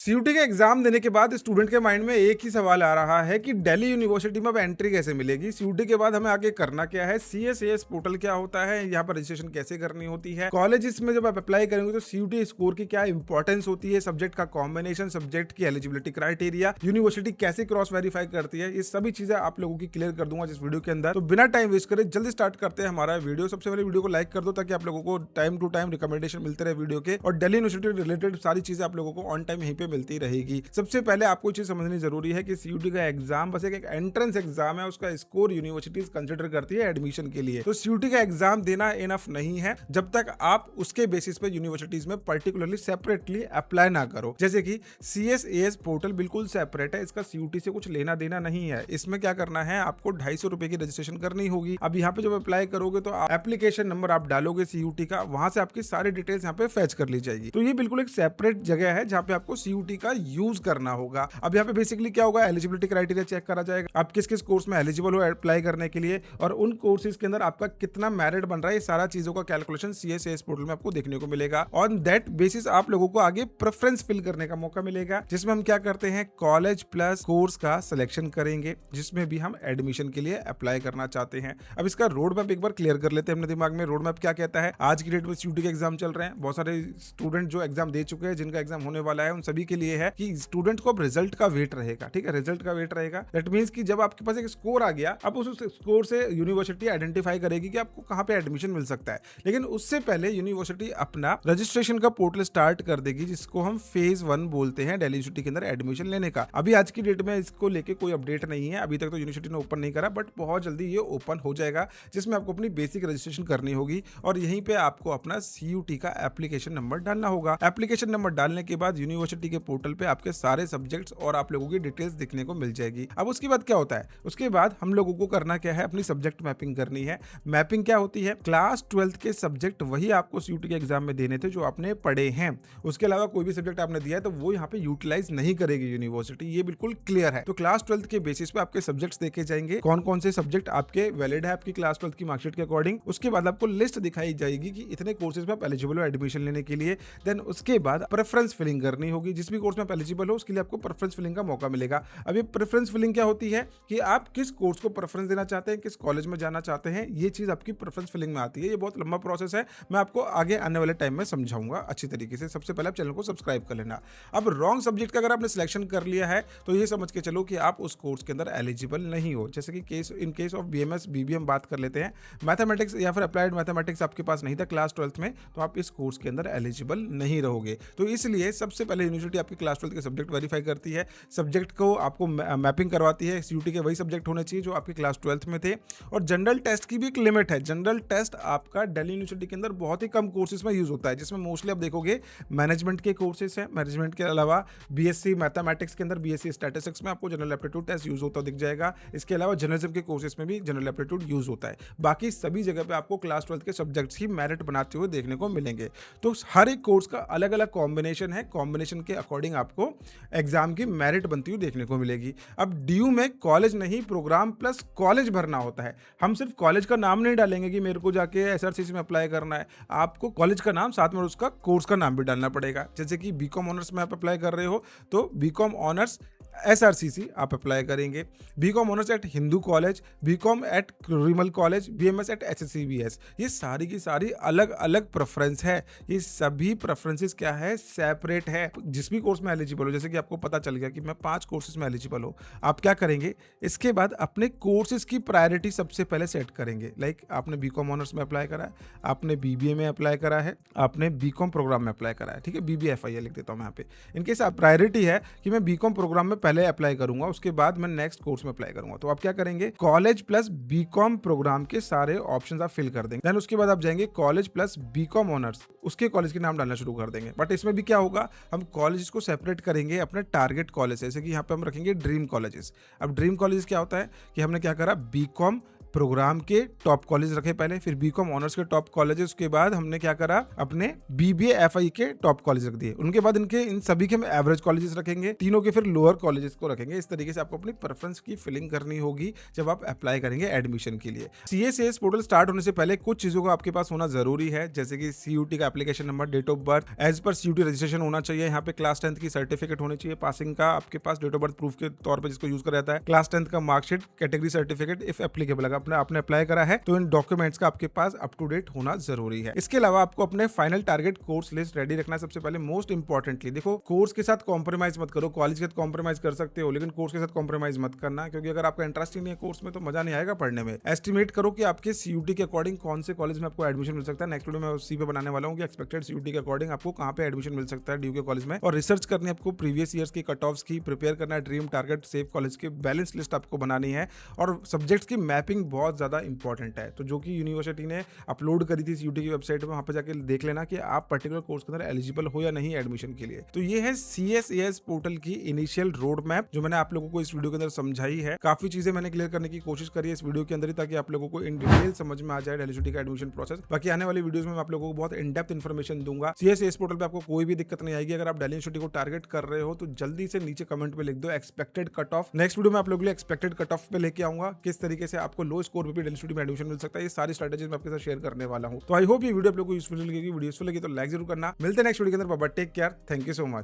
CUT का exam देने के बाद स्टूडेंट के माइंड में एक ही सवाल आ रहा है कि दिल्ली यूनिवर्सिटी में अब एंट्री कैसे मिलेगी। सीयूटी के बाद हमें आगे करना क्या है, सीएसएएस पोर्टल क्या होता है, यहाँ पर रजिस्ट्रेशन कैसे करनी होती है, कॉलेज में जब आप अप्लाई करेंगे तो सीयूटी स्कोर की क्या इंपॉर्टेंस होती है, सब्जेक्ट का कॉम्बिनेशन, सब्जेक्ट की एलिजिबिलिटी क्राइटेरिया, यूनिवर्सिटी कैसे क्रॉस वेरीफाई करती है, ये सभी चीजें आप लोगों की क्लियर कर दूंगा इस वीडियो के अंदर। तो बिना टाइम वेस्ट करे जल्दी स्टार्ट करते हैं हमारा वीडियो। सबसे पहले वीडियो को लाइक कर दो ताकि आप लोगों को टाइम टू टाइम रिकमेंडेशन मिलते रहे वीडियो के, और दिल्ली यूनिवर्सिटी रिलेटेड सारी चीजें आप लोगों को ऑन टाइम यहीं पे मिलती रहेगी। सबसे पहले आपको चीज समझनी जरूरी है कि सीयूटी का एग्जाम बस एक एंट्रेंस एग्जाम है, उसका स्कोर यूनिवर्सिटीज कंसिडर करती है एडमिशन के लिए। तो सीयूटी का एग्जाम देना इनफ नहीं है जब तक आप उसके बेसिस पे यूनिवर्सिटीज में पर्टिकुलरली सेपरेटली अप्लाई ना करो। जैसे कि सीएसएएस पोर्टल बिल्कुल सेपरेट है, इसका सीयूटी से कुछ लेना देना नहीं है। इसमें क्या करना है, आपको 250 रुपए की रजिस्ट्रेशन करनी होगी। अब यहाँ पे जब अप्लाई करोगे तो एप्लीकेशन नंबर आप डालोगे सीयूटी का, वहां से आपकी सारी डिटेल्स यहाँ पे फेच कर ली जाएगी। तो ये बिल्कुल एक सेपरेट जगह है जहाँ पे आपको सीयूटी का यूज करना होगा। अब यहाँ पे बेसिकली क्या होगा, एलिजिबिलिटी क्राइटेरिया चेक करा जाएगा, आप किस किस कोर्स में एलिजिबल हो अप्लाई करने के लिए, और उन कोर्सेज के अंदर आपका कितना मेरिट बन रहा है, ये सारा चीजों का कैलकुलेशन सीएसएएस पोर्टल में आपको देखने को मिलेगा। ऑन दैट बेसिस आप लोगों को आगे प्रेफरेंस फिल करने का मौका मिलेगा, जिसमें हम क्या करते हैं, कॉलेज प्लस कोर्स का सिलेक्शन करेंगे जिसमें भी हम एडमिशन के लिए अप्लाई करना चाहते हैं। अब इसका रोड मैप एक बार क्लियर कर लेते हैं अपने दिमाग में। रोड मैप क्या कहता है, आज की डेट में सीयूटी के एग्जाम चल रहे हैं, बहुत सारे स्टूडेंट जो एग्जाम दे चुके हैं, जिनका एग्जाम होने वाला है, उन सभी के लिए है कि स्टूडेंट को अब रिजल्ट का वेट रहेगा। ठीक है, रिजल्ट का वेट रहेगा। दैट मींस कि जब आपके पास एक स्कोर आ गया, अब उस स्कोर से यूनिवर्सिटी आइडेंटिफाई करेगी कि आपको कहां पे एडमिशन मिल सकता है। लेकिन उससे पहले यूनिवर्सिटी अपना रजिस्ट्रेशन का पोर्टल स्टार्ट कर देगी, जिसको हम फेज 1 बोलते हैं दिल्ली यूनिवर्सिटी के अंदर एडमिशन लेने का। अभी आज की डेट में इसको लेके कोई अपडेट नहीं है, अभी तक तो यूनिवर्सिटी ने ओपन नहीं करा, बट बहुत जल्दी ये ओपन हो जाएगा, जिसमें आपको अपनी बेसिक रजिस्ट्रेशन करनी होगी और यहीं पे आपको अपना सीयूटी का एप्लीकेशन नंबर डालना होगा। एप्लीकेशन नंबर डालने के बाद यूनिवर्सिटी के पोर्टल पे आपके सारे सब्जेक्ट्स और आप लोगों की डिटेल्स दिखने को मिल जाएगी। अब उसके बाद क्या होता है, उसके बाद हम लोगों को करना क्या है, अपनी सब्जेक्ट मैपिंग करनी है। मैपिंग क्या होती है, क्लास 12th के सब्जेक्ट वही आपको सीयूटी के एग्जाम में देने थे जो आपने पढ़े हैं, उसके अलावा कोई भी सब्जेक्ट आपने दिया है तो वो यहाँ पे यूटिलाइज नहीं करेगी यूनिवर्सिटी, ये बिल्कुल क्लियर है। तो क्लास 12th के बेसिस पे आपके सब्जेक्ट्स देखे जाएंगे, कौन कौन से सब्जेक्ट आपके वैलिड है आपकी क्लास 12th की मार्कशीट के अकॉर्डिंग। उसके बाद आपको लिस्ट दिखाई जाएगी कि इतने कोर्सेज में आप एलिजिबल हो एडमिशन लेने के लिए। देन उसके बाद प्रेफरेंस फिलिंग करनी होगी, जिस भी कोर्स में आप एलिजिबल हो उसके लिए आपको प्रेफरेंस फिलिंग का मौका मिलेगा। अब ये प्रेफरेंस फिलिंग क्या होती है कि आप किस कोर्स को प्रेफरेंस देना चाहते हैं, किस कॉलेज में जाना चाहते हैं, ये चीज आपकी प्रेफरेंस फिलिंग में आती है। ये बहुत लंबा प्रोसेस है, मैं आपको आगे आने वाले टाइम में समझाऊंगा अच्छी तरीके से। सबसे पहले आप चैनल को सब्सक्राइब कर लेना। अब रॉन्ग सब्जेक्ट का अगर आपने सिलेक्शन कर लिया है तो ये समझ के चलो कि आप उस कोर्स के अंदर एलिजिबल नहीं हो। जैसे कि in case of BMS BBM बात कर लेते हैं, मैथमेटिक्स या फिर अप्लाइड मैथमेटिक्स आपके पास नहीं था क्लास 12th में, तो आप इस कोर्स के अंदर एलिजिबल नहीं रहोगे। तो इसलिए सबसे पहले यूनिवर्सिटी आपकी क्लास 12th के सब्जेक्ट वेरीफाई करती है, सब्जेक्ट को आपको मैपिंग करवाती है। सीयूटी के वही सब्जेक्ट होने चाहिए जो आपकी क्लास 12th में थे। और जनरल टेस्ट की भी एक लिमिट है। जनरल टेस्ट आपका दिल्ली यूनिवर्सिटी के अंदर बहुत ही कम कोर्सेज में यूज होता है, जिसमें मोस्टली आप देखोगे मैनेजमेंट के कोर्सेज हैं। मैनेजमेंट के अलावा बीएससी मैथमेटिक्स के अंदर, बीएससी स्टैटिस्टिक्स में आपको जनरल एप्टीट्यूड टेस्ट यूज होता दिख जाएगा। इसके अलावा जर्नलिज्म के कोर्सेज में भी जनरल एप्टीट्यूड यूज होता है। बाकी सभी जगह पे आपको क्लास 12th के सब्जेक्ट्स ही मेरिट बनाते हुए देखने को मिलेंगे। तो हर एक कोर्स का अलग अलग कॉम्बिनेशन है, कॉम्बिनेशन के अकॉर्डिंग आपको एग्जाम की मेरिट बनती हुई देखने को मिलेगी। अब डीयू में कॉलेज नहीं, प्रोग्राम प्लस कॉलेज भरना होता है। हम सिर्फ कॉलेज का नाम नहीं डालेंगे कि मेरे को जाके एसआरसीसी में अप्लाई करना है, आपको कॉलेज का नाम साथ में उसका कोर्स का नाम भी डालना पड़ेगा। जैसे कि बीकॉम ऑनर्स में आप अप्लाई कर रहे हो तो बीकॉम ऑनर्स एसआरसीसी आप अप्लाई करेंगे, BCom honours at Hindu college, BCom at रिमल कॉलेज, बीएमएस एट एचएससीबीएस। ये सारी की सारी अलग अलग प्रेफरेंस है। ये सभी प्रेफरेंसेस क्या है, सेपरेट है। जिस भी कोर्स में एलिजिबल हो, जैसे कि आपको पता चल गया कि मैं 5 कोर्सेज में एलिजिबल हो, आप क्या करेंगे, इसके बाद अपने कोर्सेज की प्रायोरिटी सबसे पहले सेट करेंगे। लाइक आपने बीकॉम ऑनर्स में अप्लाई करा है, आपने बीबीए में अप्लाई करा है, आपने बीकॉम प्रोग्राम में अप्लाई करा है, ठीक है, बीबीएफआई लिख देता हूँ मैं यहाँ पे। इनके साथ प्रायोरिटी है कि मैं बीकॉम प्रोग्राम में पहले अप्लाई करूंगा, उसके बाद मैं नेक्स्ट कोर्स में अप्लाई करूंगा। तो आप क्या करेंगे, कॉलेज प्लस बीकॉम प्रोग्राम के सारे ऑप्शंस आप फिल कर देंगे। देन उसके बाद आप जाएंगे कॉलेज प्लस बीकॉम ऑनर्स, उसके कॉलेज के नाम डालना शुरू कर देंगे। बट इसमें भी क्या होगा, हम कॉलेज को सेपरेट करेंगे अपने टारगेट कॉलेज, जैसे कि यहाँ पे हम रखेंगे ड्रीम कॉलेजेस। अब ड्रीम कॉलेज क्या होता है कि हमने क्या करा, बीकॉम प्रोग्राम के टॉप कॉलेज रखे पहले, फिर बीकॉम ऑनर्स के टॉप कॉलेज, उसके बाद हमने क्या करा, अपने बीबीए एफआई के टॉप कॉलेज रख दिए। उनके बाद इनके इन सभी के हम एवरेज कॉलेजेस रखेंगे, तीनों के फिर लोअर कॉलेजेस को रखेंगे। इस तरीके से आपको अपनी प्रेफरेंस की फिलिंग करनी होगी जब आप अप्लाई करेंगे एडमिशन के लिए। सीएसएस पोर्टल स्टार्ट होने से पहले कुछ चीजों का आपके पास होना जरूरी है, जैसे कि सीयूटी का application number, date of birth, age पर सीयूटी रजिस्ट्रेशन होना चाहिए। यहाँ पे क्लास 10th की सर्टिफिकेट होनी चाहिए, पासिंग का आपके पास डेट ऑफ बर्थ प्रूफ के तौर पे जिसको यूज करा जाता है, क्लास 10th का marksheet, category certificate if applicable. अगर आपने अप्लाई करा है तो इन डॉक्यूमेंट्स का आपके पास अप टू डेट होना जरूरी है। इसके अलावा आपको अपने final target course list ready रखना है। सबसे पहले मोस्ट इंपॉर्टेंटली देखो, कोर्स के साथ कॉम्प्रोमाइज मत करो। कॉलेज के साथ कॉम्प्रोमाइज कर सकते हो, लेकिन कोर्स के साथ कॉम्प्रोमाइज मत करना, क्योंकि अगर आपका इंटरेस्ट ही नहीं है कोर्स में तो मजा नहीं आएगा पढ़ने में। एस्टिमेट करो कि आपके सीयूटी के अकॉर्डिंग कौन से कॉलेज में आपको एडमिशन मिल सकता है। नेक्स्ट वीडियो में उसी पे बनाने वाला हूँ कि एक्सपेक्टेड सीयूटी के अकॉर्डिंग आपको कहाँ पे एडमिशन मिल सकता है ड्यू के कॉलेज में। और रिसर्च करनी है आपको प्रीवियस ईयर्स की कट ऑफ्स की, प्रिपेयर करना है ड्रीम टारगेट सेफ कॉलेज की बैलेंस लिस्ट आपको बनानी है। और सब्जेक्ट्स की मैपिंग बहुत ज्यादा इंपॉर्टेंट है, तो जो कि यूनिवर्सिटी ने अपलोड करी थी सीयूटी की वेबसाइट में, वहां पे जाके देख लेना कि आप पर्टिकुलर कोर्स के अंदर एलिजिबल हो या नहीं एडमिशन के लिए। तो ये है सीएसएस पोर्टल की इनिशियल रोड मैप जो मैंने आप लोगों को इस वीडियो के अंदर समझाई है। काफी चीजें मैंने क्लियर करने की कोशिश करी है इस वीडियो के अंदर ही, ताकि आप लोगों को इन डिटेल समझ में आ जाए यूनिवर्सिटी का एडमिशन प्रोसेस। बाकी आने वाली वीडियोस में मैं आप लोगों को बहुत इन डेप्थ इन्फॉर्मेशन दूंगा। सीएसएस पोर्टल पे आपको कोई भी दिक्कत नहीं आएगी। अगर आप दिल्ली यूनिवर्सिटी को टारगेट कर रहे हो तो जल्दी से नीचे कमेंट पे लिख दो expected cut off. Next video में आप लोगों के लिए एक्सपेक्टेड कट ऑफ पे लेके आऊंगा, किस तरीके से आपको लो स्कोर पे भी दिल्ली यूनिवर्सिटी में एडमिशन मिल सकता है। ये सारी स्ट्रेटेजीज मैं आपके साथ शेयर करने वाला हूं। तो आई होप ये वीडियो आप लोगों को यूजफुल लगेगी। वीडियो यूजफुल लगी तो लाइक जरूर करना। मिलते हैं नेक्स्ट वीडियो के अंदर। Bye, take care, thank you so much.